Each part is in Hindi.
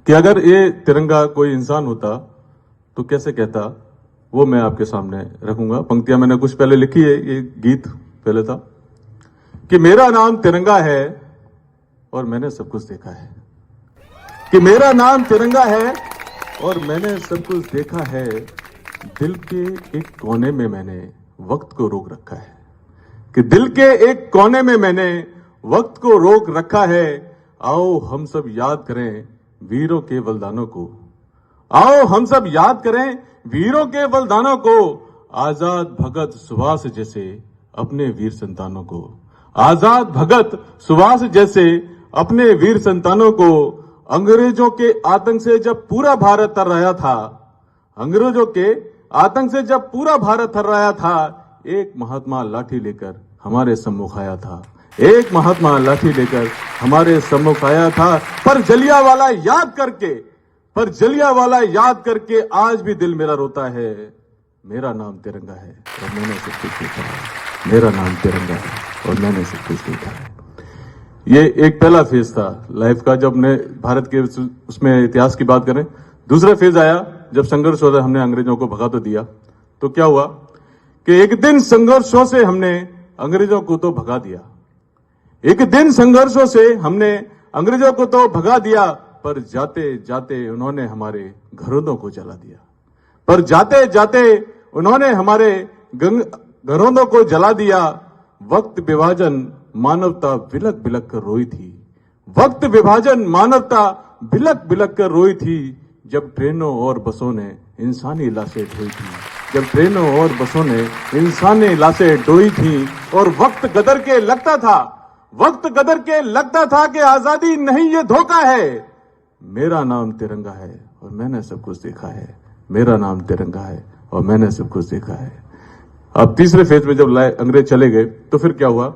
कि अगर ये तिरंगा कोई इंसान होता तो कैसे कहता, वो मैं आपके सामने रखूंगा। पंक्तियां मैंने कुछ पहले लिखी है, ये गीत पहले था कि मेरा नाम तिरंगा है और मैंने सब कुछ देखा है, कि मेरा नाम तिरंगा है और मैंने सब कुछ देखा है। दिल के एक कोने में मैंने वक्त को रोक रखा है, कि दिल के एक कोने में मैंने वक्त को रोक रखा है। आओ हम सब याद करें वीरों के बलिदानों को, आओ हम सब याद करें वीरों के बलिदानों को। आजाद भगत सुभाष जैसे अपने वीर संतानों को, आजाद भगत सुभाष जैसे अपने वीर संतानों को। अंग्रेजों के आतंक से जब पूरा भारत तर रहा था, अंग्रेजों के आतंक से जब पूरा भारत थर रहा था, एक महात्मा लाठी लेकर हमारे सम्मुख आया था, एक महात्मा लाठी लेकर हमारे सम्मुख आया था। पर जलियांवाला याद करके, पर जलियांवाला याद करके आज भी दिल मेरा रोता है। मेरा नाम तिरंगा है और मैंने सब कुछ देखा है, मेरा नाम तिरंगा है और मैंने सब कुछ देखा है। ये एक पहला फेज था लाइफ का, जब हमने भारत के उसमें इतिहास की बात करें। दूसरा फेज आया जब संघर्ष हो रहा, हमने अंग्रेजों को भगा तो दिया, तो क्या हुआ कि एक दिन संघर्षों से हमने अंग्रेजों को तो भगा दिया, एक दिन संघर्षों से हमने अंग्रेजों को तो भगा दिया, पर जाते जाते उन्होंने हमारे घरों को जला दिया, पर जाते जाते उन्होंने हमारे घरों को जला दिया। वक्त विभाजन मानवता बिलक बिलक कर रोई थी, वक्त विभाजन मानवता बिलक बिलक कर रोई थी। जब ट्रेनों और बसों ने इंसानी लाशें ढोई थी, जब ट्रेनों और बसों ने इंसानी लाशें ढोई थी। और वक्त गदर के लगता था, वक्त गदर के लगता था कि आजादी नहीं ये धोखा है। मेरा नाम तिरंगा है और मैंने सब कुछ देखा है, मेरा नाम तिरंगा है और मैंने सब कुछ देखा है। अब तीसरे फेज में जब अंग्रेज चले गए तो फिर क्या हुआ।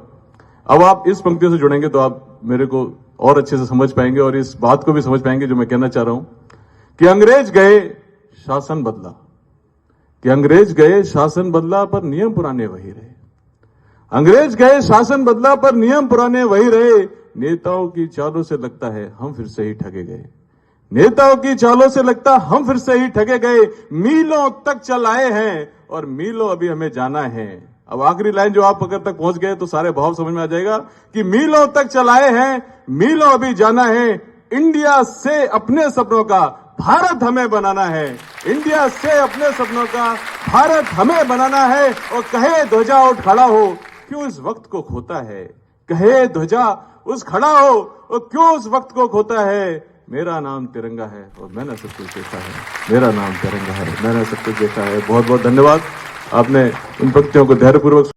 अब आप इस पंक्तियों से जुड़ेंगे तो आप मेरे को और अच्छे से समझ पाएंगे और इस बात को भी समझ पाएंगे जो मैं कहना चाह रहा हूं कि अंग्रेज गए शासन बदला, कि अंग्रेज गए शासन बदला पर नियम पुराने वही रहे, अंग्रेज गए शासन बदला पर नियम पुराने वही रहे। नेताओं की चालों से लगता है हम फिर से ही ठगे गए, नेताओं की चालों से लगता हम फिर से ही ठगे गए। मीलों तक चल आए हैं और मीलों अभी हमें जाना है। अब आखिरी लाइन जो आप अगर तक पहुंच गए तो सारे भाव समझ में आ जाएगा कि मीलों तक चल आए हैं, मीलों अभी जाना है। इंडिया से अपने सपनों का भारत हमें बनाना है, इंडिया से अपने सपनों का भारत हमें बनाना है। और कहे ध्वजा उठ खड़ा हो क्यों इस वक्त को खोता है, कहे ध्वजा उस खड़ा हो और क्यों उस वक्त को खोता है। मेरा नाम तिरंगा है और मैंने सब कुछ देखा है, मेरा नाम तिरंगा है, मैंने सब कुछ देखा है। बहुत बहुत धन्यवाद, आपने इन पंक्तियों को धैर्यपूर्वक